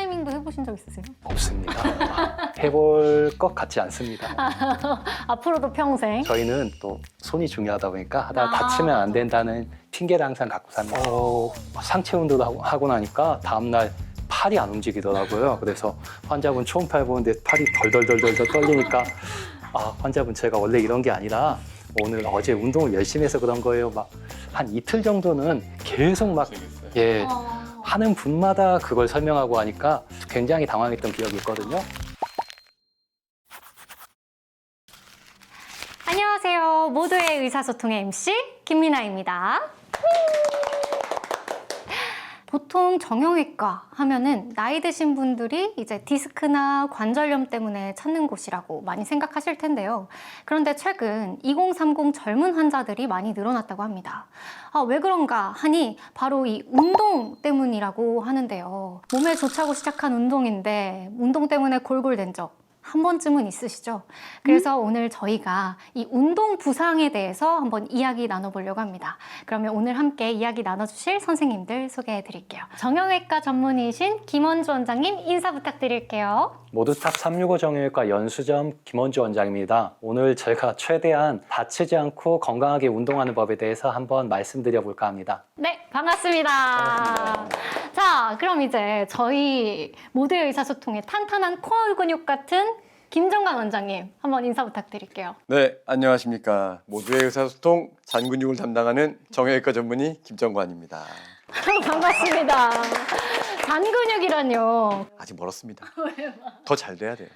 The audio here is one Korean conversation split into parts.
클라이밍도 해보신 적 있으세요? 없습니다. 해볼 것 같지 않습니다. 앞으로도 평생? 저희는 또 손이 중요하다 보니까 하다가 아. 다치면 안 된다는 핑계를 항상 갖고 삽니다. 상체 운동을 하고 나니까 다음날 팔이 안 움직이더라고요. 그래서 환자분 초음파를 보는데 팔이 덜덜덜덜 떨리니까 환자분 제가 원래 이런 게 아니라 오늘 어제 운동을 열심히 해서 그런 거예요. 막 한 이틀 정도는 계속 막 하는 분마다 그걸 설명하고 하니까 굉장히 당황했던 기억이 있거든요. 안녕하세요. 모두의 의사소통의 MC 김민아입니다. 보통 정형외과 하면은 나이 드신 분들이 이제 디스크나 관절염 때문에 찾는 곳이라고 많이 생각하실 텐데요. 그런데 최근 2030 젊은 환자들이 많이 늘어났다고 합니다. 왜 그런가 하니 바로 이 운동 때문이라고 하는데요. 몸에 좋다고 시작한 운동인데 운동 때문에 골골댄 적 한 번쯤은 있으시죠? 그래서 오늘 저희가 이 운동 부상에 대해서 한번 이야기 나눠보려고 합니다. 그러면 오늘 함께 이야기 나눠주실 선생님들 소개해 드릴게요. 정형외과 전문의신 김원주 원장님 인사 부탁드릴게요. 모두탑 365 정형외과 연수점 김원주 원장입니다. 오늘 제가 최대한 다치지 않고 건강하게 운동하는 법에 대해서 한번 말씀드려 볼까 합니다. 네, 반갑습니다. 자, 그럼 이제 저희 모두의 의사소통의 탄탄한 코어 근육 같은 김정관 원장님 한번 인사 부탁드릴게요. 네, 안녕하십니까. 모두의 의사소통 잔근육을 담당하는 정형외과 전문의 김정관입니다. 반갑습니다. 잔근육이란요. 아직 멀었습니다. 더 잘 돼야 돼요.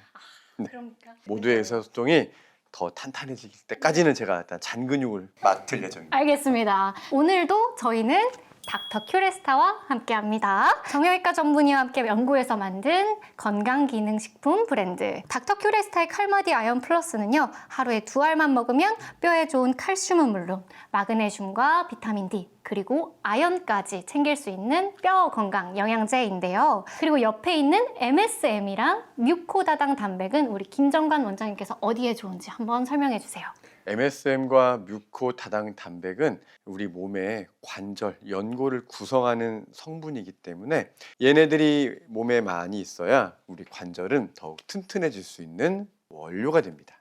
그러니까. 모두의 의사소통이 더 탄탄해질 때까지는 제가 일단 잔근육을 맡을 예정입니다. 알겠습니다. 오늘도 저희는 닥터 큐레스타와 함께합니다. 정형외과 전문의와 함께 연구해서 만든 건강기능식품 브랜드 닥터 큐레스타의 칼마디 아연 플러스는요, 하루에 2알만 먹으면 뼈에 좋은 칼슘은 물론 마그네슘과 비타민 D 그리고 아연까지 챙길 수 있는 뼈 건강 영양제인데요. 그리고 옆에 있는 MSM이랑 뮤코다당 단백은 우리 김정관 원장님께서 어디에 좋은지 한번 설명해 주세요. MSM과 뮤코 다당 단백은 우리 몸의 관절, 연골을 구성하는 성분이기 때문에 얘네들이 몸에 많이 있어야 우리 관절은 더욱 튼튼해질 수 있는 원료가 됩니다.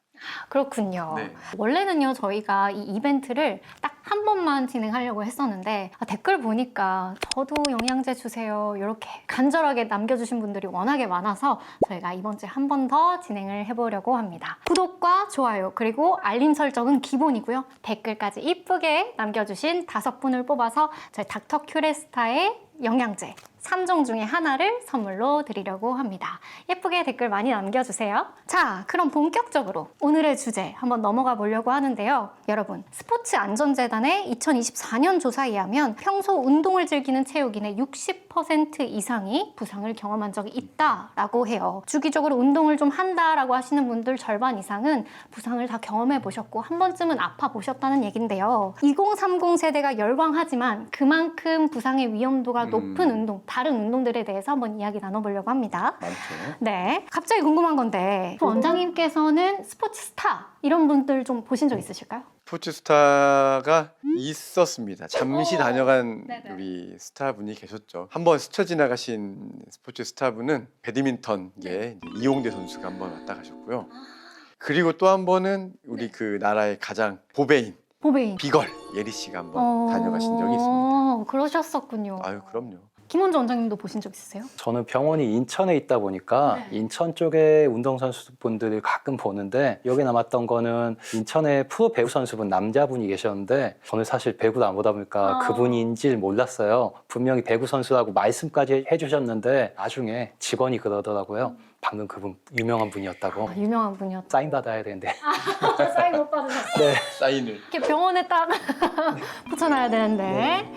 그렇군요. 네. 원래는요, 저희가 이 이벤트를 딱 한 번만 진행하려고 했었는데 댓글 보니까 저도 영양제 주세요 이렇게 간절하게 남겨주신 분들이 워낙에 많아서 저희가 이번 주에 한 번 더 진행을 해보려고 합니다. 구독과 좋아요 그리고 알림 설정은 기본이고요. 댓글까지 이쁘게 남겨주신 5분을 뽑아서 저희 닥터 큐레스타의 영양제 3종 중에 하나를 선물로 드리려고 합니다. 예쁘게 댓글 많이 남겨주세요. 자, 그럼 본격적으로 오늘의 주제 한번 넘어가 보려고 하는데요. 여러분, 스포츠안전재단의 2024년 조사에 의하면 평소 운동을 즐기는 체육인의 60% 이상이 부상을 경험한 적이 있다라고 해요. 주기적으로 운동을 좀 한다라고 하시는 분들 절반 이상은 부상을 다 경험해 보셨고 한 번쯤은 아파 보셨다는 얘긴데요. 2030 세대가 열광하지만 그만큼 부상의 위험도가 높은 운동, 다른 운동들에 대해서 한번 이야기 나눠보려고 합니다. 많죠. 네, 갑자기 궁금한 건데 원장님께서는 스포츠 스타 이런 분들 좀 보신 적 있으실까요? 스포츠 스타가 있었습니다. 잠시 다녀간 네네. 우리 스타분이 계셨죠. 한번 스쳐 지나가신 스포츠 스타분은 배드민턴계 이용대 선수가 한번 왔다 가셨고요. 그리고 또 한 번은 우리 그 나라의 가장 보배인 보배인. 비걸 예리 씨가 한번 다녀가신 적이 있습니다. 그러셨었군요. 아유, 그럼요. 김원주 원장님도 보신 적 있으세요? 저는 병원이 인천에 있다 보니까 네. 인천 쪽에 운동선수분들을 가끔 보는데 기억에 남았던 거는 인천에 프로 배구 선수분 남자분이 계셨는데 저는 사실 배구를 안 보다 보니까 그분인지 몰랐어요. 분명히 배구 선수라고 말씀까지 해주셨는데 나중에 직원이 그러더라고요. 방금 그분 유명한 분이었다고. 유명한 분이었죠. 사인 받아야 되는데. 사인 못 받으셨어요. 네. 사인을. 이렇게 병원에 딱 붙여놔야 되는데.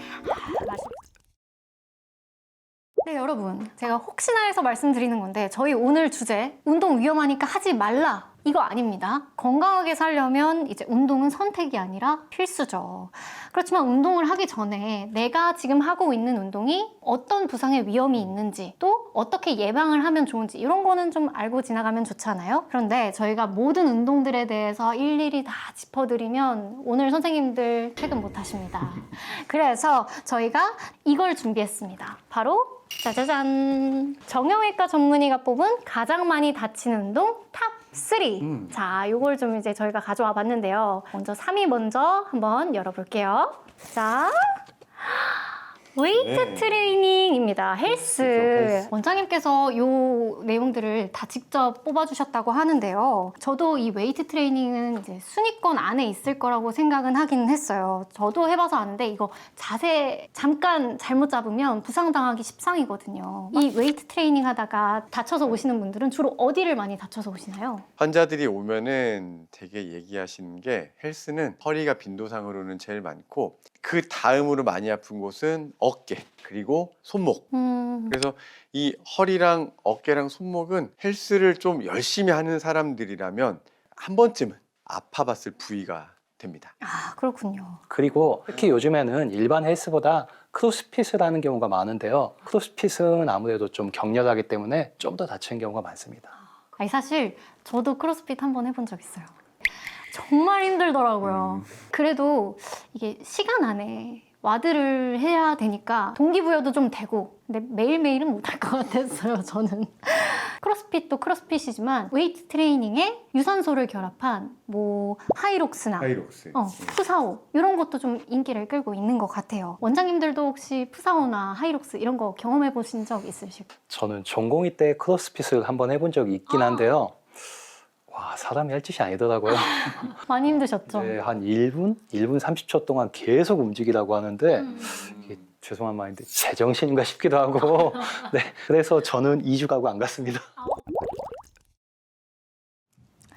네, 여러분. 제가 혹시나 해서 말씀드리는 건데 저희 오늘 주제 운동 위험하니까 하지 말라. 이거 아닙니다. 건강하게 살려면 이제 운동은 선택이 아니라 필수죠. 그렇지만 운동을 하기 전에 내가 지금 하고 있는 운동이 어떤 부상의 위험이 있는지 또 어떻게 예방을 하면 좋은지 이런 거는 좀 알고 지나가면 좋잖아요. 그런데 저희가 모든 운동들에 대해서 일일이 다 짚어드리면 오늘 선생님들 퇴근 못 하십니다. 그래서 저희가 이걸 준비했습니다. 바로 짜자잔! 정형외과 전문의가 뽑은 가장 많이 다치는 운동 탑 3. 자, 요걸 좀 이제 저희가 가져와 봤는데요. 먼저 3위 먼저 한번 열어볼게요. 자. 웨이트 네. 트레이닝입니다. 헬스. 헬스. 원장님께서 요 내용들을 다 직접 뽑아주셨다고 하는데요. 저도 이 웨이트 트레이닝은 이제 순위권 안에 있을 거라고 생각은 하긴 했어요. 저도 해봐서 아는데 이거 자세 잠깐 잘못 잡으면 부상당하기 십상이거든요. 이 웨이트 트레이닝 하다가 다쳐서 오시는 분들은 주로 어디를 많이 다쳐서 오시나요? 환자들이 오면은 되게 얘기하시는 게 헬스는 허리가 빈도상으로는 제일 많고 그 다음으로 많이 아픈 곳은 어깨 그리고 손목. 그래서 이 허리랑 어깨랑 손목은 헬스를 좀 열심히 하는 사람들이라면 한 번쯤은 아파봤을 부위가 됩니다. 아, 그렇군요. 그리고 특히 요즘에는 일반 헬스보다 크로스핏을 하는 경우가 많은데요. 크로스핏은 아무래도 좀 격렬하기 때문에 좀 더 다치는 경우가 많습니다. 아니, 사실 저도 크로스핏 한번 해본 적 있어요. 정말 힘들더라고요. 그래도 이게 시간 안에 와드를 해야 되니까 동기부여도 좀 되고, 근데 매일매일은 못할 것 같았어요, 저는. 크로스핏도 크로스핏이지만 웨이트 트레이닝에 유산소를 결합한 뭐 하이록스나 하이록스. 푸사오 이런 것도 좀 인기를 끌고 있는 것 같아요. 원장님들도 혹시 푸사오나 하이록스 이런 거 경험해 보신 적 있으실까요? 저는 전공의 때 크로스핏을 한번 해본 적이 있긴 한데요. 와, 사람이 할 짓이 아니더라고요. 많이 힘드셨죠? 네, 한 1분 30초 동안 계속 움직이라고 하는데 이게 죄송한 말인데 제정신인가 싶기도 하고 네, 그래서 저는 2주 가고 안 갔습니다.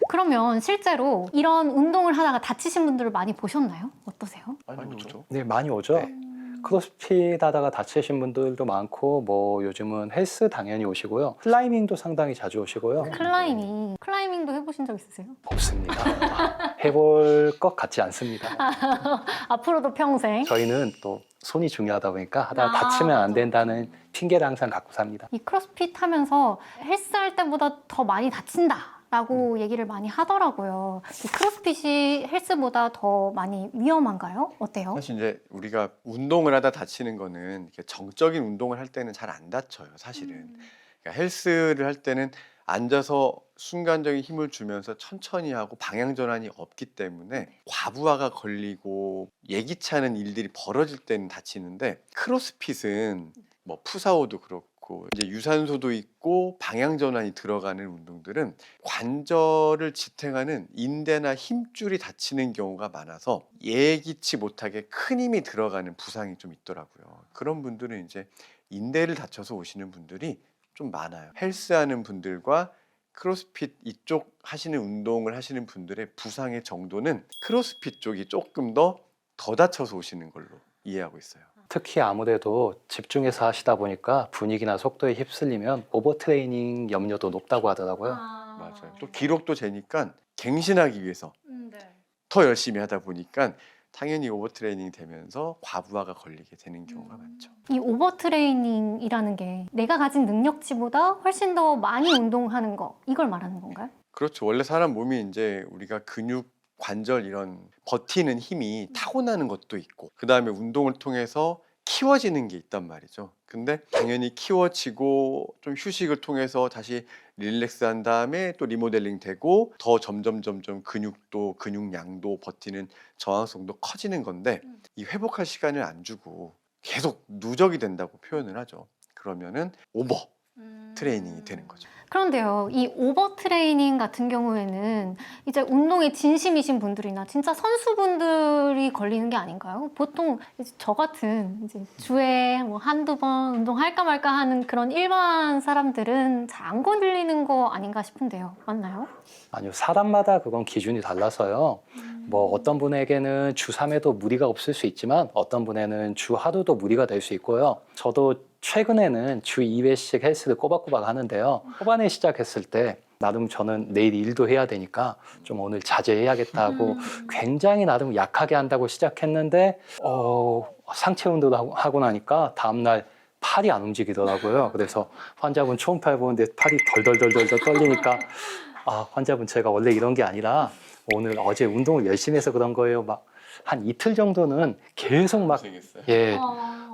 그러면 실제로 이런 운동을 하다가 다치신 분들을 많이 보셨나요? 어떠세요? 많이 오죠. 네, 많이 오죠. 크로스핏 하다가 다치신 분들도 많고 뭐 요즘은 헬스 당연히 오시고요. 클라이밍도 상당히 자주 오시고요. 클라이밍도 해보신 적 있으세요? 없습니다. 해볼 것 같지 않습니다. 앞으로도 평생 저희는 또 손이 중요하다 보니까 하다가 아, 다치면 안 맞아. 된다는 핑계를 항상 갖고 삽니다. 이 크로스핏 하면서 헬스 할 때보다 더 많이 다친다 라고 얘기를 많이 하더라고요. 이 크로스핏이 헬스보다 더 많이 위험한가요? 어때요? 사실 이제 우리가 운동을 하다 다치는 거는 이렇게 정적인 운동을 할 때는 잘 안 다쳐요, 사실은. 그러니까 헬스를 할 때는 앉아서 순간적인 힘을 주면서 천천히 하고 방향 전환이 없기 때문에 과부하가 걸리고 예기치 않은 일들이 벌어질 때는 다치는데 크로스핏은 뭐 푸사오도 그렇고 이제 유산소도 있고 방향 전환이 들어가는 운동들은 관절을 지탱하는 인대나 힘줄이 다치는 경우가 많아서 예기치 못하게 큰 힘이 들어가는 부상이 좀 있더라고요. 그런 분들은 이제 인대를 다쳐서 오시는 분들이 좀 많아요. 헬스하는 분들과 크로스핏 이쪽 하시는 운동을 하시는 분들의 부상의 정도는 크로스핏 쪽이 조금 더 다쳐서 오시는 걸로 이해하고 있어요. 특히 아무래도 집중해서 하시다 보니까 분위기나 속도에 휩쓸리면 오버트레이닝 염려도 높다고 하더라고요. 맞아요. 또 기록도 재니까 갱신하기 위해서 네. 더 열심히 하다 보니까 당연히 오버트레이닝이 되면서 과부하가 걸리게 되는 경우가 많죠. 이 오버트레이닝이라는 게 내가 가진 능력치보다 훨씬 더 많이 운동하는 거 이걸 말하는 건가요? 그렇죠. 원래 사람 몸이 이제 우리가 근육, 관절 이런 버티는 힘이 타고나는 것도 있고 그 다음에 운동을 통해서 키워지는 게 있단 말이죠. 근데 당연히 키워지고 좀 휴식을 통해서 다시 릴렉스한 다음에 또 리모델링 되고 더 점점 근육도 근육량도 버티는 저항성도 커지는 건데 이 회복할 시간을 안 주고 계속 누적이 된다고 표현을 하죠. 그러면은 오버 트레이닝이 되는 거죠. 그런데요, 이 오버트레이닝 같은 경우에는 이제 운동에 진심이신 분들이나 진짜 선수분들이 걸리는 게 아닌가요? 보통 이제 저 같은 이제 주에 뭐 한두 번 운동할까 말까 하는 그런 일반 사람들은 잘 안 걸리는 거 아닌가 싶은데요. 맞나요? 아니요, 사람마다 그건 기준이 달라서요. 뭐 어떤 분에게는 주 3회도 무리가 없을 수 있지만 어떤 분에는 주 하루도 무리가 될 수 있고요. 저도 최근에는 주 2회씩 헬스를 꼬박꼬박 하는데요. 초반에 시작했을 때 나름 저는 내일 일도 해야 되니까 좀 오늘 자제해야겠다고 굉장히 나름 약하게 한다고 시작했는데 상체 운동도 하고 나니까 다음날 팔이 안 움직이더라고요. 그래서 환자분 초음파를 보는데 팔이 덜덜덜덜 떨리니까 환자분 제가 원래 이런 게 아니라 오늘 어제 운동을 열심히 해서 그런 거예요. 막 한 이틀 정도는 계속 막 고생했어요. 예,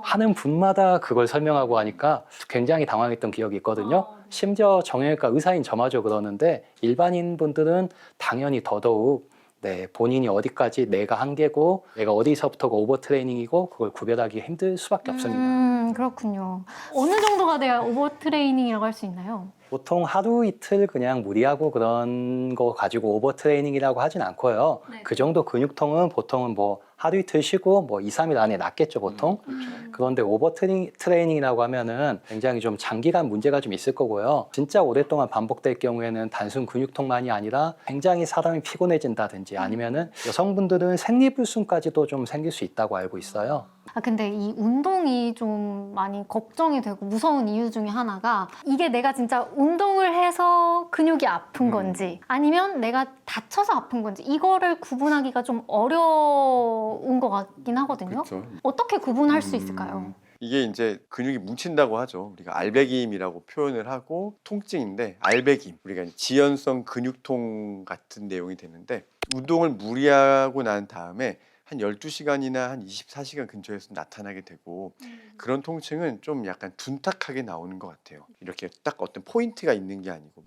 하는 분마다 그걸 설명하고 하니까 굉장히 당황했던 기억이 있거든요. 심지어 정형외과 의사인 저마저 그러는데 일반인 분들은 당연히 더더욱 네, 본인이 어디까지 내가 한계고 내가 어디서부터가 오버 트레이닝이고 그걸 구별하기 힘들 수밖에 없습니다. 그렇군요. 어느 정도가 돼야 오버 트레이닝이라고 할 수 있나요? 보통 하루 이틀 그냥 무리하고 그런 거 가지고 오버 트레이닝이라고 하진 않고요. 네. 그 정도 근육통은 보통은 뭐 하루 이틀 쉬고 뭐 2, 3일 안에 낫겠죠, 보통. 그렇죠. 그런데 오버 트레이닝이라고 하면은 굉장히 좀 장기간 문제가 좀 있을 거고요. 진짜 오랫동안 반복될 경우에는 단순 근육통만이 아니라 굉장히 사람이 피곤해진다든지 아니면은 여성분들은 생리불순까지도 좀 생길 수 있다고 알고 있어요. 근데 이 운동이 좀 많이 걱정이 되고 무서운 이유 중에 하나가 이게 내가 진짜 운동을 해서 근육이 아픈 건지 아니면 내가 다쳐서 아픈 건지 이거를 구분하기가 좀 어려운 것 같긴 하거든요. 그렇죠. 어떻게 구분할 수 있을까요? 이게 이제 근육이 뭉친다고 하죠. 우리가 알배김이라고 표현을 하고 통증인데 알배김 우리가 지연성 근육통 같은 내용이 되는데 운동을 무리하고 난 다음에 한 12시간이나 한 24시간 근처에서 나타나게 되고 그런 통증은 좀 약간 둔탁하게 나오는 것 같아요. 이렇게 딱 어떤 포인트가 있는 게 아니고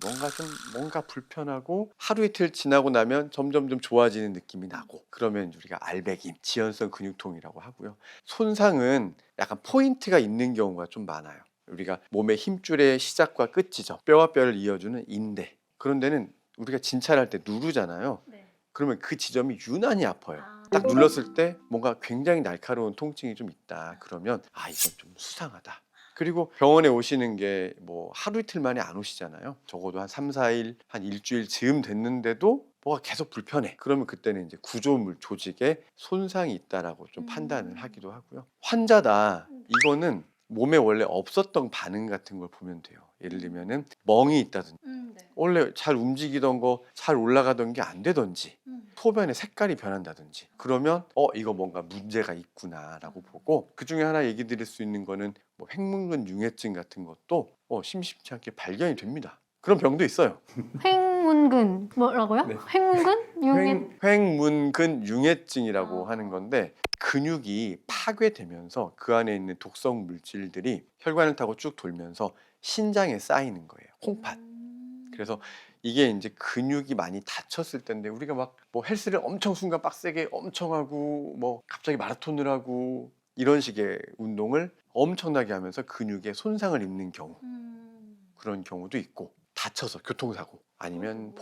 뭔가 불편하고 하루 이틀 지나고 나면 점점 좀 좋아지는 느낌이 나고 그러면 우리가 알배김, 지연성 근육통이라고 하고요. 손상은 약간 포인트가 있는 경우가 좀 많아요. 우리가 몸의 힘줄의 시작과 끝이죠. 뼈와 뼈를 이어주는 인대. 그런 데는 우리가 진찰할 때 누르잖아요. 그러면 그 지점이 유난히 아파요. 딱 눌렀을 때 뭔가 굉장히 날카로운 통증이 좀 있다. 그러면 아 이건 좀 수상하다. 그리고 병원에 오시는 게 뭐 하루 이틀 만에 안 오시잖아요. 적어도 한 3, 4일, 한 일주일 즈음 됐는데도 뭐가 계속 불편해. 그러면 그때는 이제 구조물 조직에 손상이 있다라고 좀 판단을 하기도 하고요. 환자다. 이거는 몸에 원래 없었던 반응 같은 걸 보면 돼요. 예를 들면은 멍이 있다든지 원래 잘 움직이던 거 잘 올라가던 게 안 되던지 소변의 색깔이 변한다든지 그러면 이거 뭔가 문제가 있구나라고 보고 그 중에 하나 얘기 드릴 수 있는 거는 뭐 횡문근 융해증 같은 것도 심심치 않게 발견이 됩니다. 그런 병도 있어요. 횡문근 뭐라고요? 네. 횡문근 융해 횡문근 융해증이라고 하는 건데 근육이 파괴되면서 그 안에 있는 독성 물질들이 혈관을 타고 쭉 돌면서 신장에 쌓이는 거예요. 콩팥. 그래서 이게 이제 근육이 많이 다쳤을 때인데 우리가 막 뭐 헬스를 엄청 순간 빡세게 엄청 하고 뭐 갑자기 마라톤을 하고 이런 식의 운동을 엄청나게 하면서 근육에 손상을 입는 경우 그런 경우도 있고 다쳐서 교통사고 아니면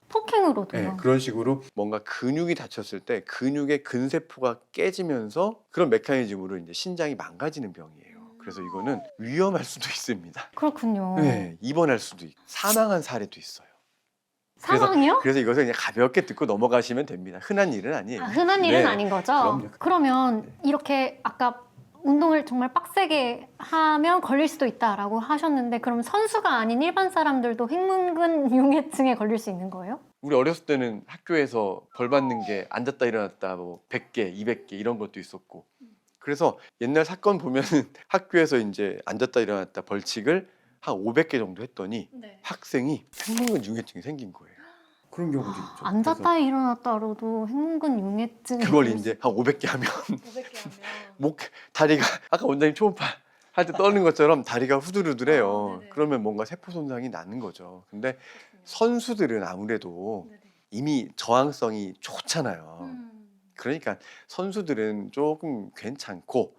폭행으로도요. 네, 그런 식으로 뭔가 근육이 다쳤을 때 근육의 근세포가 깨지면서 그런 메커니즘으로 이제 신장이 망가지는 병이에요. 그래서 이거는 위험할 수도 있습니다. 그렇군요. 네, 입원할 수도 있고 사망한 사례도 있어요. 사망이요? 그래서 이것을 그냥 가볍게 듣고 넘어가시면 됩니다. 흔한 일은 아니에요. 흔한 일은 네. 아닌 거죠? 그럼요. 그러면 이렇게 아까 운동을 정말 빡세게 하면 걸릴 수도 있다라고 하셨는데 그럼 선수가 아닌 일반 사람들도 횡문근 융해증에 걸릴 수 있는 거예요? 우리 어렸을 때는 학교에서 벌 받는 게 앉았다 일어났다 뭐 100개, 200개 이런 것도 있었고 그래서 옛날 사건 보면은 학교에서 이제 앉았다 일어났다 벌칙을 한 500개 정도 했더니 학생이 횡문근 융해증이 생긴 거예요. 그런 경우도 있죠. 앉았다 일어났다로도 횡문근 융해증 그걸 이제 한 500개 하면 다리가 아까 원장님 초음파 할 때 떠는 것처럼 다리가 후들후들해요. 그러면 뭔가 세포 손상이 나는 거죠. 근데 선수들은 아무래도 이미 저항성이 좋잖아요. 그러니까 선수들은 조금 괜찮고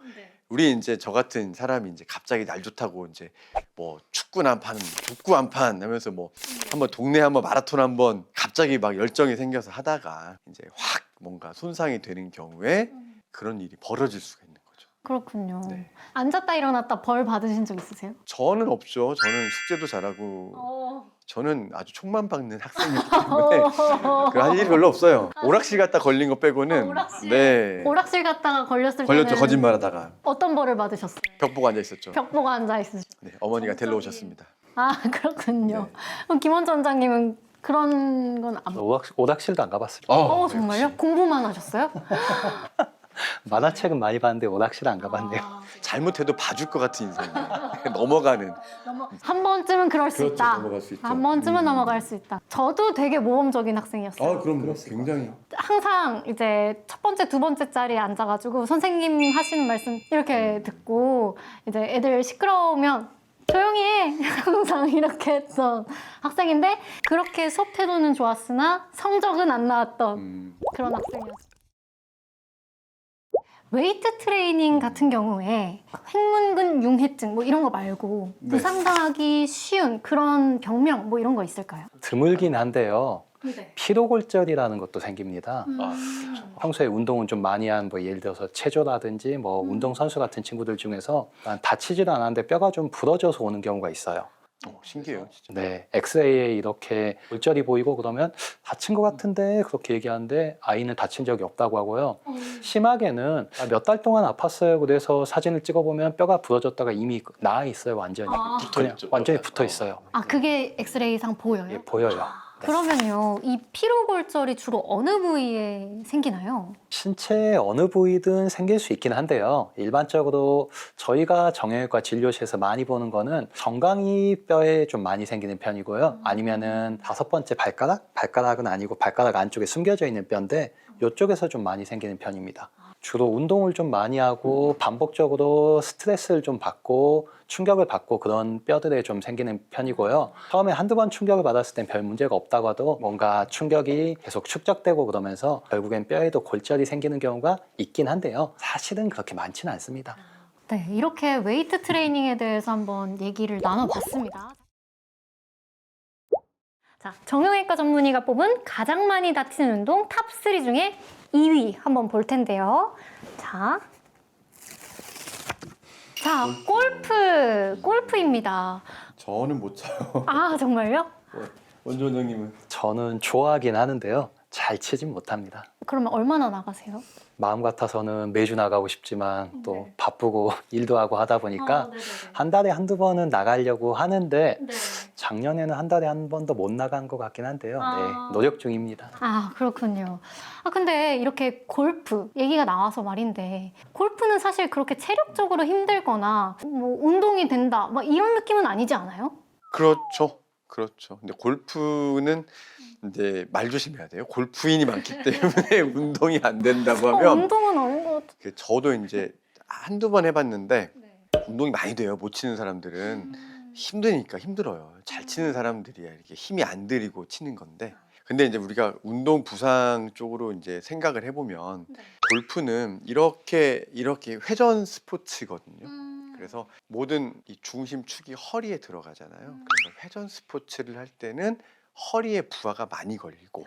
우리 이제 저 같은 사람이 이제 갑자기 날 좋다고 이제 뭐 축구 한판, 족구 한판 하면서 뭐 한번 동네 한번 마라톤 한번 갑자기 막 열정이 생겨서 하다가 이제 확 뭔가 손상이 되는 경우에 그런 일이 벌어질 수가 있는 거죠. 그렇군요. 네. 앉았다 일어났다 벌 받으신 적 있으세요? 저는 없죠. 저는 숙제도 잘하고 저는 아주 총만 박는 학생이기 때문에 할 일이 별로 없어요. 오락실 갔다 걸린 거 빼고는 오락실? 네 오락실 갔다가 걸렸을 걸렸죠. 때는 거짓말하다가 어떤 벌을 받으셨어요? 벽 보고 앉아 있었죠. 벽 보고 앉아 있으셨어요? 네, 어머니가 데리러 오셨습니다. 아 그렇군요. 네. 그럼 김원주 원장님은 그런 건 안... 오락실도 안 가봤습니다. 정말요? 공부만 하셨어요? 만화책은 많이 봤는데 오락실 안 가봤네요. 잘못해도 봐줄 것 같은 인생이에요. 넘어가는. 한 번쯤은 그럴 수 그렇죠, 있다. 넘어갈 수 있죠. 한 번쯤은 넘어갈 수 있다. 저도 되게 모범적인 학생이었어요. 그럼요. 굉장히. 항상 이제 첫 번째, 두 번째 자리에 앉아가지고 선생님 하시는 말씀 이렇게 듣고 이제 애들 시끄러우면 조용히 해! 항상 이렇게 했던 학생인데 그렇게 수업 태도는 좋았으나 성적은 안 나왔던 그런 학생이었어요. 웨이트 트레이닝 같은 경우에 횡문근 융해증 뭐 이런 거 말고 네. 부상당하기 쉬운 그런 병명 뭐 이런 거 있을까요? 드물긴 한데요. 네. 피로골절이라는 것도 생깁니다. 그렇죠. 평소에 운동은 좀 많이 한 뭐 예를 들어서 체조라든지 뭐 운동선수 같은 친구들 중에서 다치지도 않았는데 뼈가 좀 부러져서 오는 경우가 있어요. 신기해요, 진짜. 네, 엑스레이에 이렇게 골절이 보이고 그러면 다친 것 같은데 그렇게 얘기하는데 아이는 다친 적이 없다고 하고요. 심하게는 몇 달 동안 아팠어요. 그래서 사진을 찍어보면 뼈가 부러졌다가 이미 나아 있어요, 완전히. 그냥 완전히 붙어 있어요. 아 그게 엑스레이상 보여요? 예, 보여요. 그러면요, 이 피로골절이 주로 어느 부위에 생기나요? 신체 어느 부위든 생길 수 있긴 한데요. 일반적으로 저희가 정형외과 진료실에서 많이 보는 거는 정강이 뼈에 좀 많이 생기는 편이고요. 아니면은 5번째 발가락? 발가락은 아니고 발가락 안쪽에 숨겨져 있는 뼈인데 이쪽에서 좀 많이 생기는 편입니다. 주로 운동을 좀 많이 하고 반복적으로 스트레스를 좀 받고 충격을 받고 그런 뼈들에 좀 생기는 편이고요. 처음에 한두 번 충격을 받았을 땐 별 문제가 없다고 해도 뭔가 충격이 계속 축적되고 그러면서 결국엔 뼈에도 골절이 생기는 경우가 있긴 한데요. 사실은 그렇게 많지는 않습니다. 네, 이렇게 웨이트 트레이닝에 대해서 한번 얘기를 나눠봤습니다. 자, 정형외과 전문의가 뽑은 가장 많이 다치는 운동 탑3 중에 2위 한번 볼 텐데요. 자, 골프입니다. 저는 못 차요. 아, 정말요? 원주 원장님은? 저는 좋아하긴 하는데요. 잘 치진 못합니다. 그러면 얼마나 나가세요? 마음 같아서는 매주 나가고 싶지만 또 네. 바쁘고 일도 하고 하다 보니까 한 달에 한두 번은 나가려고 하는데 작년에는 한 달에 한 번도 못 나간 것 같긴 한데요. 네, 노력 중입니다. 아, 그렇군요. 아, 근데 이렇게 골프 얘기가 나와서 말인데 골프는 사실 그렇게 체력적으로 힘들거나 뭐 운동이 된다 막 이런 느낌은 아니지 않아요? 그렇죠. 그렇죠. 근데 골프는 이제 말 조심해야 돼요. 골프인이 많기 때문에 운동이 안 된다고 하면 운동은 아닌 것 같아. 저도 이제 한두 번 해봤는데 운동이 많이 돼요. 못 치는 사람들은 힘드니까 힘들어요. 잘 치는 사람들이야 이렇게 힘이 안 들이고 치는 건데. 근데 이제 우리가 운동 부상 쪽으로 이제 생각을 해보면 골프는 이렇게 회전 스포츠거든요. 그래서 모든 이 중심축이 허리에 들어가잖아요. 그래서 회전 스포츠를 할 때는 허리에 부하가 많이 걸리고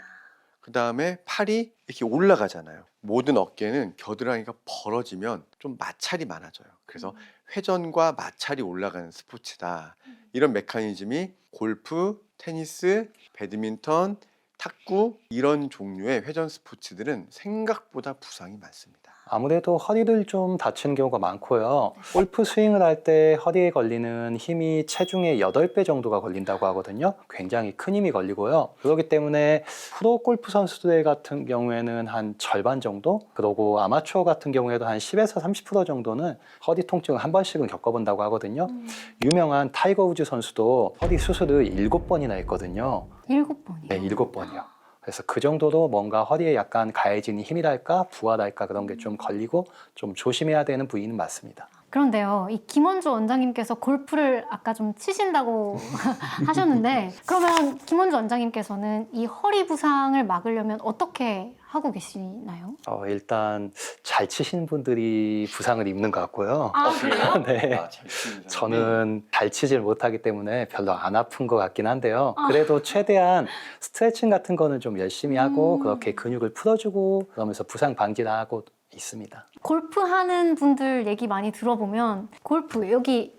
그 다음에 팔이 이렇게 올라가잖아요. 모든 어깨는 겨드랑이가 벌어지면 좀 마찰이 많아져요. 그래서 회전과 마찰이 올라가는 스포츠다. 이런 메커니즘이 골프, 테니스, 배드민턴, 탁구 이런 종류의 회전 스포츠들은 생각보다 부상이 많습니다. 아무래도 허리를 좀 다치는 경우가 많고요. 골프 스윙을 할 때 허리에 걸리는 힘이 체중의 8배 정도가 걸린다고 하거든요. 굉장히 큰 힘이 걸리고요. 그렇기 때문에 프로 골프 선수들 같은 경우에는 한 절반 정도, 그리고 아마추어 같은 경우에도 한 10에서 30% 정도는 허리 통증을 한 번씩은 겪어본다고 하거든요. 유명한 타이거 우즈 선수도 허리 수술을 7번이나 했거든요. 7번이요? 네, 7번이요. 그래서 그 정도로 뭔가 허리에 약간 가해지는 힘이랄까 부하랄까 그런 게 좀 걸리고 좀 조심해야 되는 부위는 맞습니다. 그런데요, 이 김원주 원장님께서 골프를 아까 좀 치신다고 하셨는데 그러면 김원주 원장님께서는 이 허리 부상을 막으려면 어떻게 하고 계시나요? 일단 잘 치시는 분들이 부상을 입는 것 같고요. 아, 그래요? 네. 잘 치는 사람이. 저는 잘 치질 못하기 때문에 별로 안 아픈 것 같긴 한데요. 그래도 최대한 스트레칭 같은 거는 좀 열심히 하고 그렇게 근육을 풀어주고 그러면서 부상 방지를 하고 있습니다. 골프 하는 분들 얘기 많이 들어보면 골프 여기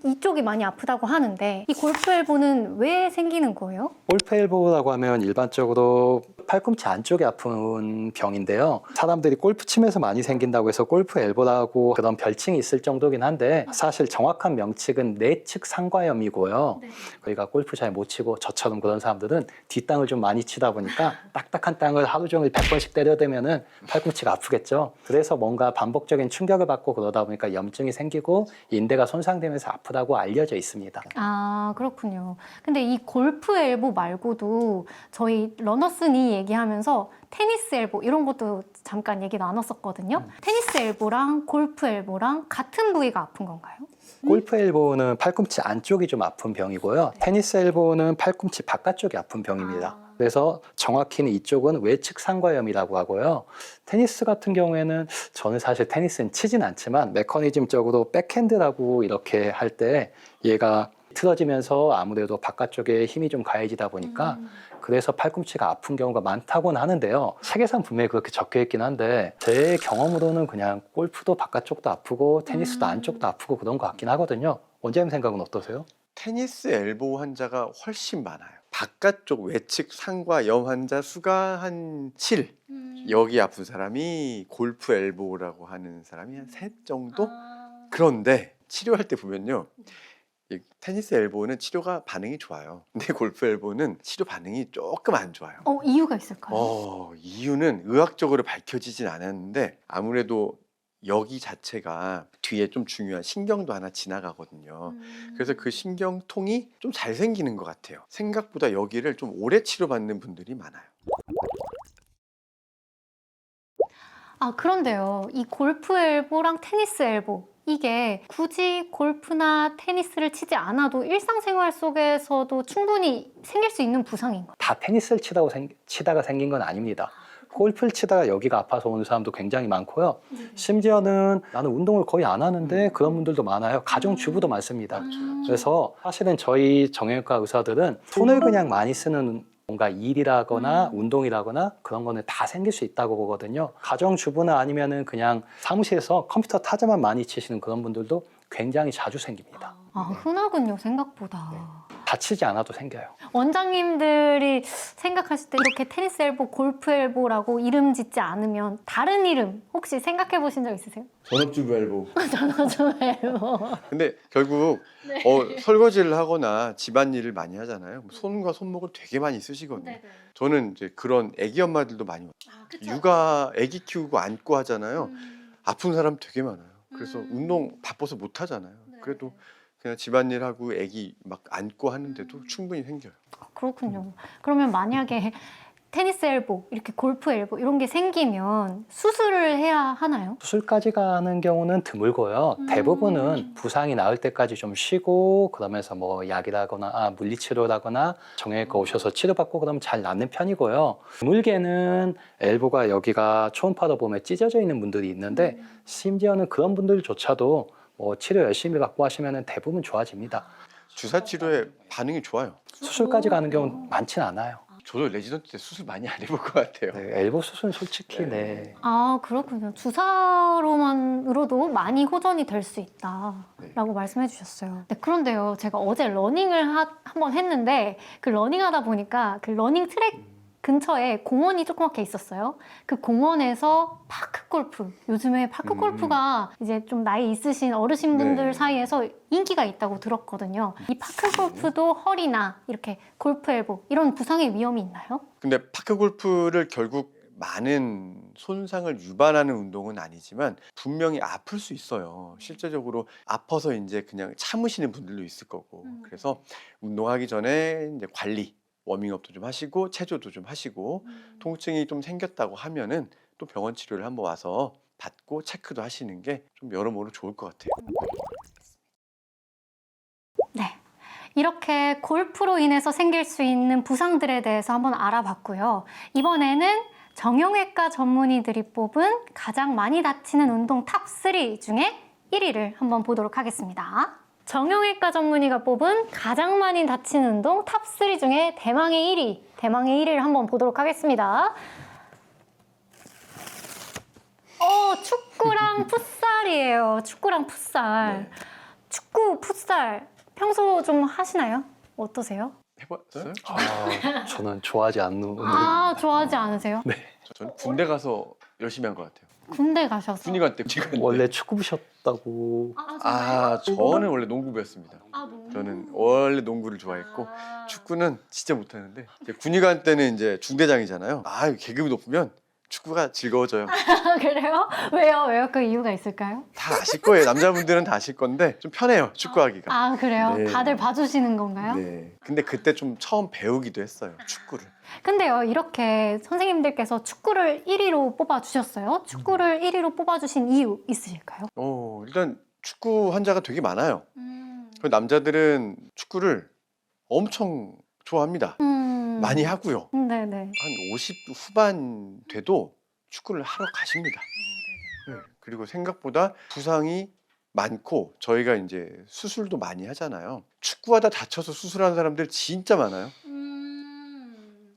이쪽이 많이 아프다고 하는데 이 골프 엘보는 왜 생기는 거예요? 골프 엘보라고 하면 일반적으로 팔꿈치 안쪽에 아픈 병인데요. 사람들이 골프 치면서 많이 생긴다고 해서 골프 엘보라고 그런 별칭이 있을 정도긴 한데 사실 정확한 명칭은 내측 상과염이고요. 저희가 골프 잘 못 치고 저처럼 그런 사람들은 뒷땅을 좀 많이 치다 보니까 딱딱한 땅을 하루 종일 100번씩 때려대면은 팔꿈치가 아프겠죠. 그래서 뭔가 반복적인 충격을 받고 그러다 보니까 염증이 생기고 인대가 손상되면서 아프다고 알려져 있습니다. 아, 그렇군요. 근데 이 골프 엘보 말고도 저희 러너스 니 얘기하면서 테니스 엘보 이런 것도 잠깐 얘기 나눴었거든요. 테니스 엘보랑 골프 엘보랑 같은 부위가 아픈 건가요? 골프 엘보는 팔꿈치 안쪽이 좀 아픈 병이고요. 테니스 엘보는 팔꿈치 바깥쪽이 아픈 병입니다. 그래서 정확히는 이쪽은 외측 상과염이라고 하고요. 테니스 같은 경우에는 저는 사실 테니스는 치진 않지만 메커니즘적으로 백핸드라고 이렇게 할 때 얘가 틀어지면서 아무래도 바깥쪽에 힘이 좀 가해지다 보니까 그래서 팔꿈치가 아픈 경우가 많다고는 하는데요. 책에선 분명히 그렇게 적혀 있긴 한데 제 경험으로는 그냥 골프도 바깥쪽도 아프고 테니스도 안쪽도 아프고 그런 것 같긴 하거든요. 원장님 생각은 어떠세요? 테니스 엘보 환자가 훨씬 많아요. 바깥쪽 외측 상과염 환자 수가 한 7. 여기 아픈 사람이 골프 엘보라고 하는 사람이 한 3 정도? 그런데 치료할 때 보면요. 이 테니스 엘보는 치료가 반응이 좋아요. 근데 골프 엘보는 치료 반응이 조금 안 좋아요. 이유가 있을까요? 이유는 의학적으로 밝혀지진 않았는데 아무래도 여기 자체가 뒤에 좀 중요한 신경도 하나 지나가거든요. 그래서 그 신경통이 좀 잘 생기는 것 같아요. 생각보다 여기를 좀 오래 치료받는 분들이 많아요. 아, 그런데요. 이 골프 엘보랑 테니스 엘보 이게 굳이 골프나 테니스를 치지 않아도 일상생활 속에서도 충분히 생길 수 있는 부상인가요? 다 테니스를 치다가 생긴 건 아닙니다. 골프를 치다가 여기가 아파서 오는 사람도 굉장히 많고요. 심지어는 나는 운동을 거의 안 하는데 그런 분들도 많아요. 가정주부도 많습니다. 그래서 사실은 저희 정형외과 의사들은 손을 그냥 많이 쓰는 뭔가 일이라거나 운동이라거나 그런 거는 다 생길 수 있다고 보거든요. 가정주부나 아니면은 그냥 사무실에서 컴퓨터 타자만 많이 치시는 그런 분들도 굉장히 자주 생깁니다. 흔하군요, 생각보다. 다치지 않아도 생겨요. 원장님들이 생각하실 때 이렇게 테니스 엘보, 골프 엘보라고 이름 짓지 않으면 다른 이름 혹시 생각해 보신 적 있으세요? 전업주부 엘보. 전화주 엘보. 근데 결국 설거지를 하거나 집안일을 많이 하잖아요. 손과 손목을 되게 많이 쓰시거든요. 저는 이제 그런 애기 엄마들도 많이 육아 애기 키우고 안고 하잖아요. 아픈 사람 되게 많아요. 그래서 운동 바빠서 못 하잖아요. 그래도 그냥 집안일하고 애기 막 안고 하는데도 충분히 생겨요. 그렇군요. 그러면 만약에 테니스 엘보, 이렇게 골프 엘보 이런 게 생기면 수술을 해야 하나요? 수술까지 가는 경우는 드물고요. 대부분은 부상이 나을 때까지 좀 쉬고 그러면서 뭐 약이라거나 물리치료라거나 정형외과 오셔서 치료받고 그러면 잘 낫는 편이고요. 드물게는 엘보가 여기가 초음파로 보면 찢어져 있는 분들이 있는데 심지어는 그런 분들조차도 뭐 치료 열심히 받고 하시면 대부분 좋아집니다. 주사 치료에 반응이 좋아요. 수술까지 가는 경우는 많지는 않아요. 저도 레지던트 때 수술 많이 안 해볼 것 같아요. 네, 엘보 수술은 솔직히 네. 그렇군요. 주사로만으로도 많이 호전이 될 수 있다라고 말씀해 주셨어요. 네, 그런데요, 제가 어제 러닝을 한번 했는데 그 러닝하다 보니까 그 러닝 트랙 근처에 공원이 조그맣게 있었어요. 그 공원에서 파크 골프, 요즘에 파크 골프가 이제 좀 나이 있으신 어르신분들 사이에서 인기가 있다고 들었거든요. 이 파크 골프도 허리나 이렇게 골프 엘보 이런 부상의 위험이 있나요? 근데 파크 골프를 결국 많은 손상을 유발하는 운동은 아니지만 분명히 아플 수 있어요. 실제적으로 아파서 이제 그냥 참으시는 분들도 있을 거고. 그래서 운동하기 전에 이제 관리, 워밍업도 좀 하시고 체조도 좀 하시고 통증이 좀 생겼다고 하면은 또 병원 치료를 한번 와서 받고 체크도 하시는 게 좀 여러모로 좋을 것 같아요. 네. 이렇게 골프로 인해서 생길 수 있는 부상들에 대해서 한번 알아봤고요. 이번에는 정형외과 전문의들이 뽑은 가장 많이 다치는 운동 탑3 중에 1위를 한번 보도록 하겠습니다. 정형외과 전문의가 뽑은 가장 많이 다치는 운동 탑3 중에 대망의 1위를 한번 보도록 하겠습니다. 축구랑 풋살이에요. 축구랑 풋살. 축구, 풋살 평소 좀 하시나요? 어떠세요? 해봤어요? 저는 좋아하지 않는 운동. 아, 좋아하지 않으세요? 저는 군대 가서 열심히 한 것 같아요. 군대 가셔서. 군의관 때 군의관 때. 원래 축구부셨다고. 저는 원래 농구부였습니다. 농구. 저는 원래 농구를 좋아했고 축구는 진짜 못하는데 이제 군의관 때는 이제 중대장이잖아요. 계급이 높으면 축구가 즐거워져요. 그래요? 왜요? 왜요? 그 이유가 있을까요? 다 아실 거예요. 남자분들은 다 아실 건데 좀 편해요. 축구하기가. 아, 그래요? 네. 다들 봐주시는 건가요? 네. 근데 그때 좀 처음 배우기도 했어요. 축구를. 근데요, 이렇게 선생님들께서 축구를 1위로 뽑아주셨어요. 축구를 1위로 뽑아주신 이유 있으실까요? 일단 축구 환자가 되게 많아요. 그 남자들은 축구를 엄청 좋아합니다. 많이 하고요. 네네. 한 50 후반 돼도 축구를 하러 가십니다. 네. 그리고 생각보다 부상이 많고 저희가 이제 수술도 많이 하잖아요. 축구하다 다쳐서 수술하는 사람들 진짜 많아요.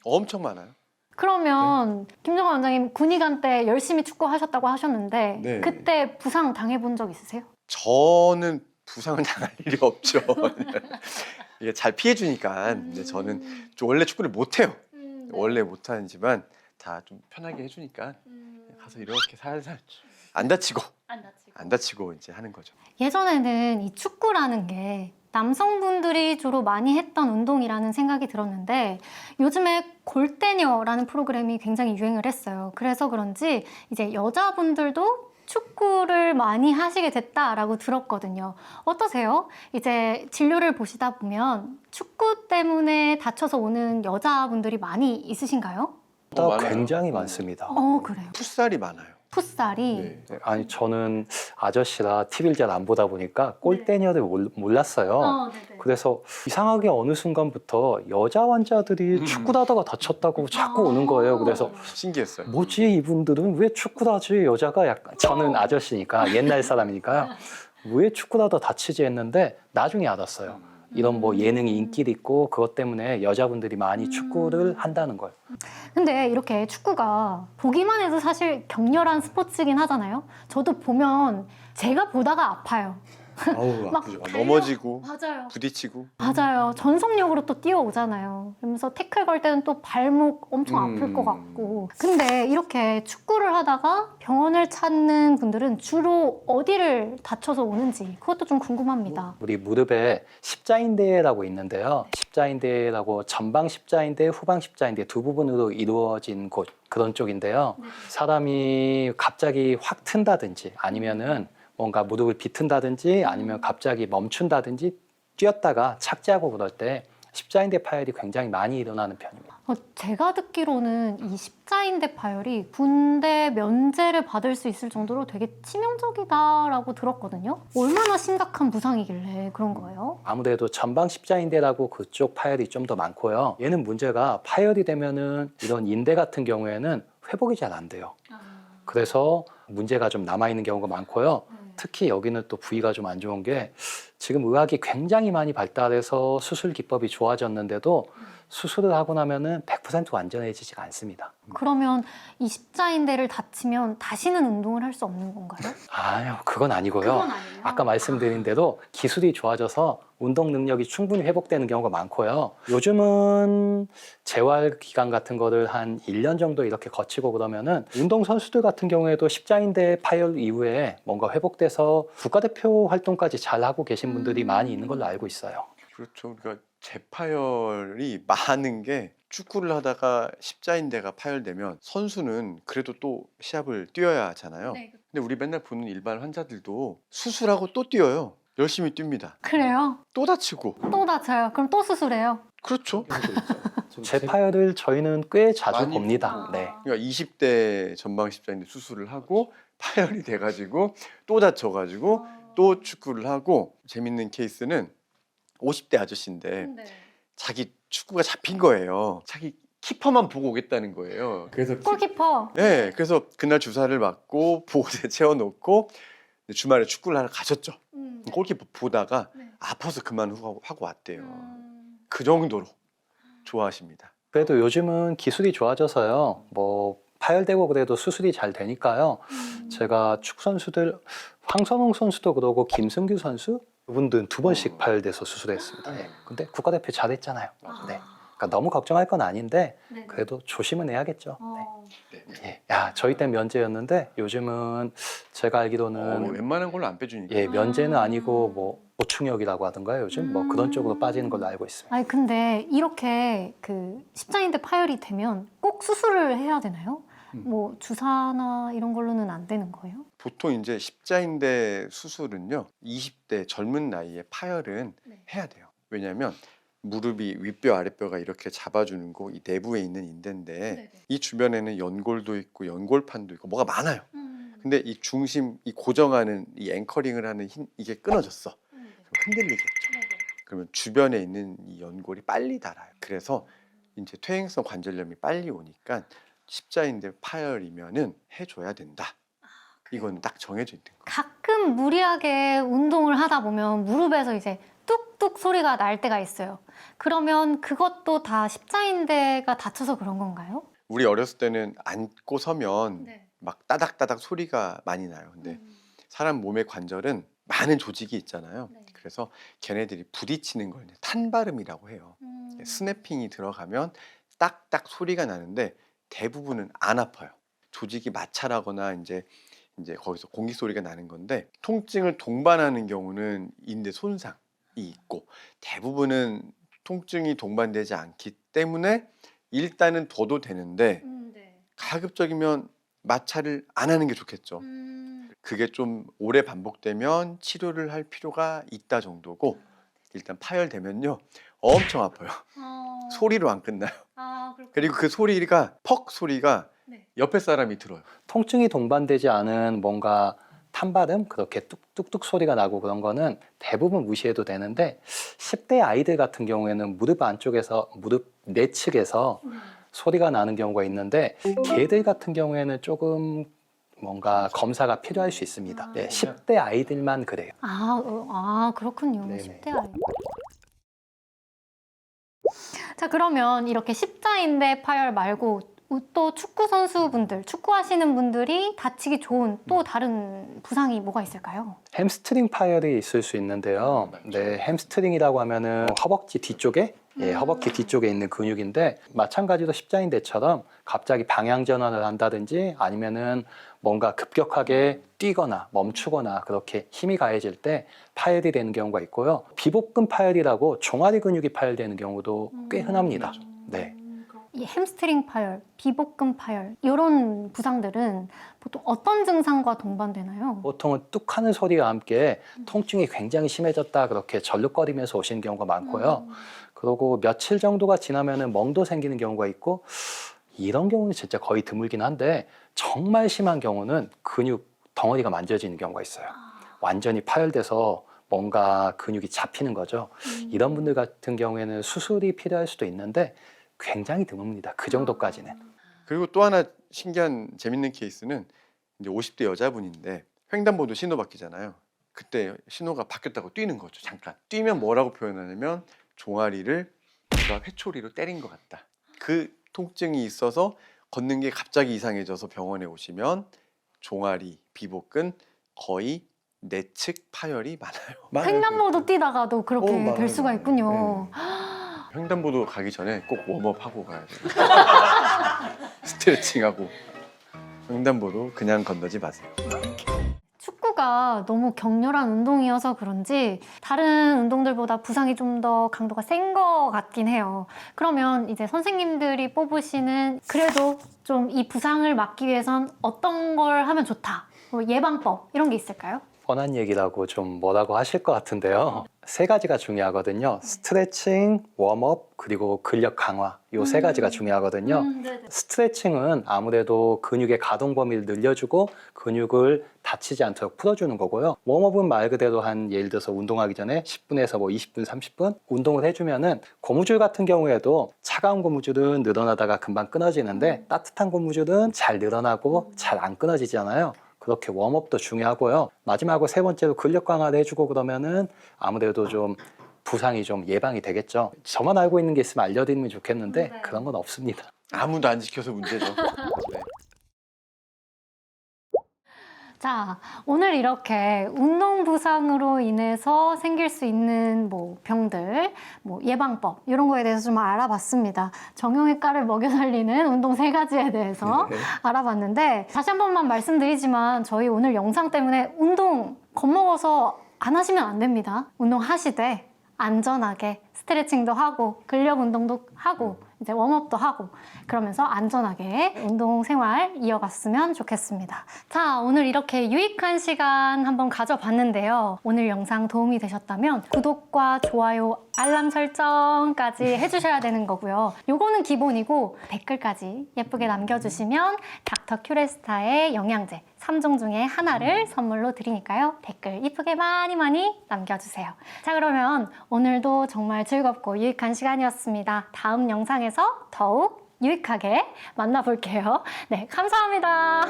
엄청 많아요. 그러면 김정환 원장님 군의관 때 열심히 축구 하셨다고 하셨는데 네. 그때 부상 당해본 적 있으세요? 저는 부상을 당할 일이 없죠. 이게 잘 피해주니까. 근데 저는 원래 축구를 못해요. 원래 못하지만 다 좀 편하게 해주니까 가서 이렇게 살살 안 다치고 이제 하는 거죠. 예전에는 이 축구라는 게 남성분들이 주로 많이 했던 운동이라는 생각이 들었는데 요즘에 골대녀라는 프로그램이 굉장히 유행을 했어요. 그래서 그런지 이제 여자분들도 축구를 많이 하시게 됐다라고 들었거든요. 어떠세요? 이제 진료를 보시다 보면 축구 때문에 다쳐서 오는 여자분들이 많이 있으신가요? 많아요. 굉장히 많습니다. 그래요. 풋살이 많아요. 풋살이. 네. 아니 저는 아저씨라 TV를 잘 안 보다 보니까 골대녀를 몰랐어요. 네네. 그래서 이상하게 어느 순간부터 여자 환자들이 축구를 하다가 다쳤다고 자꾸 오는 거예요. 그래서 신기했어요. 뭐지 이분들은 왜 축구를 하지? 여자가 약간 저는 아저씨니까 옛날 사람이니까 왜 축구를 하다 다치지 했는데 나중에 알았어요. 이런 뭐 예능이 인기도 있고 그것 때문에 여자분들이 많이 축구를 한다는 걸. 근데 이렇게 축구가 보기만 해도 사실 격렬한 스포츠긴 하잖아요. 저도 보면 제가 보다가 아파요. 막 아프죠. 달려- 넘어지고 맞아요. 부딪히고. 맞아요. 전속력으로 또 뛰어오잖아요. 그러면서 태클 걸 때는 또 발목 엄청 아플 것 같고. 근데 이렇게 축구를 하다가 병원을 찾는 분들은 주로 어디를 다쳐서 오는지 그것도 좀 궁금합니다. 우리 무릎에 십자인대라고 있는데요. 십자인대라고 전방 십자인대, 후방 십자인대 두 부분으로 이루어진 곳 그런 쪽인데요. 사람이 갑자기 확 튼다든지 아니면은 뭔가 무릎을 비튼다든지 아니면 갑자기 멈춘다든지 뛰었다가 착지하고 그럴 때 십자인대 파열이 굉장히 많이 일어나는 편입니다. 제가 듣기로는 이 십자인대 파열이 군대 면제를 받을 수 있을 정도로 되게 치명적이다라고 들었거든요. 얼마나 심각한 부상이길래 그런 거예요? 아무래도 전방 십자인대라고 그쪽 파열이 좀 더 많고요. 얘는 문제가 파열이 되면은 이런 인대 같은 경우에는 회복이 잘 안 돼요. 그래서 문제가 좀 남아있는 경우가 많고요. 특히 여기는 또 부위가 좀 안 좋은 게 지금 의학이 굉장히 많이 발달해서 수술 기법이 좋아졌는데도 수술을 하고 나면은 100% 완전해지지가 않습니다. 그러면 이 십자인대를 다치면 다시는 운동을 할 수 없는 건가요? 아유, 그건 아니고요. 아니에요. 아까 말씀드린 대로 기술이 좋아져서 운동 능력이 충분히 회복되는 경우가 많고요. 요즘은 재활 기간 같은 거를 한 1년 정도 이렇게 거치고 그러면은 운동 선수들 같은 경우에도 십자인대 파열 이후에 뭔가 회복돼서 국가대표 활동까지 잘 하고 계신 분들이 많이 있는 걸로 알고 있어요. 그렇죠. 그러니까 재파열이 많은 게 축구를 하다가 십자인대가 파열되면 선수는 그래도 또 시합을 뛰어야 하잖아요. 근데 우리 맨날 보는 일반 환자들도 수술하고 또 뛰어요. 열심히 뜁니다. 그래요? 또 다치고. 또 다쳐요? 그럼 또 수술해요? 그렇죠. 재파열을 저희는 꽤 자주 많이 봅니다. 보고. 네. 그러니까 20대 전방 십자인대 수술을 하고 파열이 돼가지고 또 다쳐가지고 또 축구를 하고 재밌는 케이스는 50대 아저씨인데 자기 축구가 잡힌 거예요. 자기 키퍼만 보고 오겠다는 거예요. 그래서 골키퍼. 네, 그래서 그날 주사를 맞고 보호대 채워놓고 주말에 축구를 하러 가셨죠. 골키퍼 보다가 네. 아파서 그만하고 왔대요. 그 정도로 좋아하십니다. 그래도 요즘은 기술이 좋아져서요. 뭐 파열되고 그래도 수술이 잘 되니까요. 제가 축구 선수들 황선홍 선수도 그러고 김승규 선수 그분들은 2번씩 파열돼서 수술했습니다. 네. 근데 국가대표 잘했잖아요. 네. 그러니까 너무 걱정할 건 아닌데 그래도 조심은 해야겠죠. 네. 예. 야, 저희 때 면제였는데 요즘은 제가 알기로는 웬만한 걸로 안 빼주니까. 예, 면제는 아니고 뭐 보충역이라고 하던가요? 요즘 뭐 그런 쪽으로 빠지는 걸로 알고 있습니다. 아니 근데 이렇게 그 십자인대 파열이 되면 꼭 수술을 해야 되나요? 뭐 주사나 이런 걸로는 안 되는 거예요? 보통 이제 십자인대 수술은요, 20대 젊은 나이에 파열은 해야 돼요. 왜냐하면 무릎이 윗뼈 아랫뼈가 이렇게 잡아주는 거 이 내부에 있는 인대인데 이 주변에는 연골도 있고 연골판도 있고 뭐가 많아요. 근데 이 중심, 이 고정하는 이 앵커링을 하는 이게 끊어졌어. 그럼 흔들리겠죠. 그러면 주변에 있는 이 연골이 빨리 닳아요. 그래서 이제 퇴행성 관절염이 빨리 오니까 십자인대 파열이면은 해줘야 된다. 이건 딱 정해져 있는 거. 가끔 무리하게 운동을 하다 보면 무릎에서 이제 뚝뚝 소리가 날 때가 있어요. 그러면 그것도 다 십자인대가 다쳐서 그런 건가요? 우리 어렸을 때는 앉고 서면 막 따닥따닥 소리가 많이 나요. 근데 사람 몸의 관절은 많은 조직이 있잖아요. 그래서 걔네들이 부딪히는 걸 탄발음이라고 해요. 스냅핑이 들어가면 딱딱 소리가 나는데 대부분은 안 아파요. 조직이 마찰하거나 이제 거기서 공기 소리가 나는 건데, 통증을 동반하는 경우는 인대 손상이 있고 대부분은 통증이 동반되지 않기 때문에 일단은 둬도 되는데 가급적이면 마찰을 안 하는 게 좋겠죠. 그게 좀 오래 반복되면 치료를 할 필요가 있다 정도고, 일단 파열되면요 엄청 아파요. 소리로 안 끝나요. 그리고 그 소리가 퍽 소리가 옆에 사람이 들어요. 통증이 동반되지 않은 뭔가 탄발음, 그렇게 뚝뚝뚝 소리가 나고 그런 거는 대부분 무시해도 되는데 10대 아이들 같은 경우에는 무릎 안쪽에서, 무릎 내측에서 소리가 나는 경우가 있는데 걔들 같은 경우에는 조금 뭔가 검사가 필요할 수 있습니다. 네, 10대 아이들만 그래요. 그렇군요. 네네. 10대 아이. 자, 그러면 이렇게 십자인대 파열 말고 또 축구 선수분들, 축구하시는 분들이 다치기 좋은 또 다른 부상이 뭐가 있을까요? 햄스트링 파열이 있을 수 있는데요. 네, 햄스트링이라고 하면은 허벅지 뒤쪽에, 허벅지 뒤쪽에 있는 근육인데 마찬가지로 십자인대처럼 갑자기 방향 전환을 한다든지 아니면은 뭔가 급격하게 뛰거나 멈추거나 그렇게 힘이 가해질 때 파열이 되는 경우가 있고요. 비복근 파열이라고 종아리 근육이 파열되는 경우도 꽤 흔합니다. 네. 이 햄스트링 파열, 비복근 파열 이런 부상들은 보통 어떤 증상과 동반되나요? 보통은 뚝 하는 소리와 함께 통증이 굉장히 심해졌다 그렇게 절룩거리면서 오시는 경우가 많고요. 그리고 며칠 정도가 지나면은 멍도 생기는 경우가 있고, 이런 경우는 진짜 거의 드물긴 한데 정말 심한 경우는 근육 덩어리가 만져지는 경우가 있어요. 완전히 파열돼서 뭔가 근육이 잡히는 거죠. 이런 분들 같은 경우에는 수술이 필요할 수도 있는데 굉장히 드뭅니다. 그 정도까지는. 그리고 또 하나 신기한 재밌는 케이스는 이제 50대 여자분인데 횡단보도 신호 바뀌잖아요. 그때 신호가 바뀌었다고 뛰는 거죠. 잠깐 뛰면 뭐라고 표현하냐면 종아리를 누가 회초리로 때린 것 같다. 그 통증이 있어서 걷는 게 갑자기 이상해져서 병원에 오시면 종아리, 비복근 거의 내측 파열이 많아요. 횡단보도 뛰다가도 그렇게 많아요, 될 수가 많아요. 있군요. 횡단보도 가기 전에 꼭 웜업하고 가야 돼요. 스트레칭하고. 횡단보도 그냥 건너지 마세요. 축구가 너무 격렬한 운동이어서 그런지 다른 운동들보다 부상이 좀 더 강도가 센 것 같긴 해요. 그러면 이제 선생님들이 뽑으시는 그래도 좀 이 부상을 막기 위해선 어떤 걸 하면 좋다, 뭐 예방법 이런 게 있을까요? 뻔한 얘기라고 좀 뭐라고 하실 것 같은데요. 3가지가 중요하거든요. 스트레칭, 웜업, 그리고 근력 강화. 이 3가지가 중요하거든요. 스트레칭은 아무래도 근육의 가동 범위를 늘려주고 근육을 다치지 않도록 풀어주는 거고요. 웜업은 말 그대로 예를 들어서 운동하기 전에 10분에서 뭐 20분, 30분 운동을 해주면은 고무줄 같은 경우에도 차가운 고무줄은 늘어나다가 금방 끊어지는데 따뜻한 고무줄은 잘 늘어나고 잘 안 끊어지잖아요. 그렇게 웜업도 중요하고요. 마지막으로 3번째로 근력 강화를 해주고 그러면은 아무래도 좀 부상이 좀 예방이 되겠죠. 저만 알고 있는 게 있으면 알려드리면 좋겠는데 그런 건 없습니다. 아무도 안 지켜서 문제죠. 네. 자, 오늘 이렇게 운동 부상으로 인해서 생길 수 있는 뭐 병들, 뭐 예방법 이런 거에 대해서 좀 알아봤습니다. 정형외과를 먹여 살리는 운동 3가지에 대해서 네. 알아봤는데 다시 한 번만 말씀드리지만 저희 오늘 영상 때문에 운동 겁먹어서 안 하시면 안 됩니다. 운동 하시되 안전하게 스트레칭도 하고 근력 운동도 하고 이제 웜업도 하고 그러면서 안전하게 운동 생활 이어갔으면 좋겠습니다. 자, 오늘 이렇게 유익한 시간 한번 가져봤는데요. 오늘 영상 도움이 되셨다면 구독과 좋아요, 알람 설정까지 해주셔야 되는 거고요. 요거는 기본이고 댓글까지 예쁘게 남겨주시면 닥터 큐레스타의 영양제 3종 중에 하나를 선물로 드리니까요. 댓글 이쁘게 많이 남겨주세요. 자, 그러면 오늘도 정말 즐겁고 유익한 시간이었습니다. 다음 영상에서 더욱 유익하게 만나볼게요. 네, 감사합니다.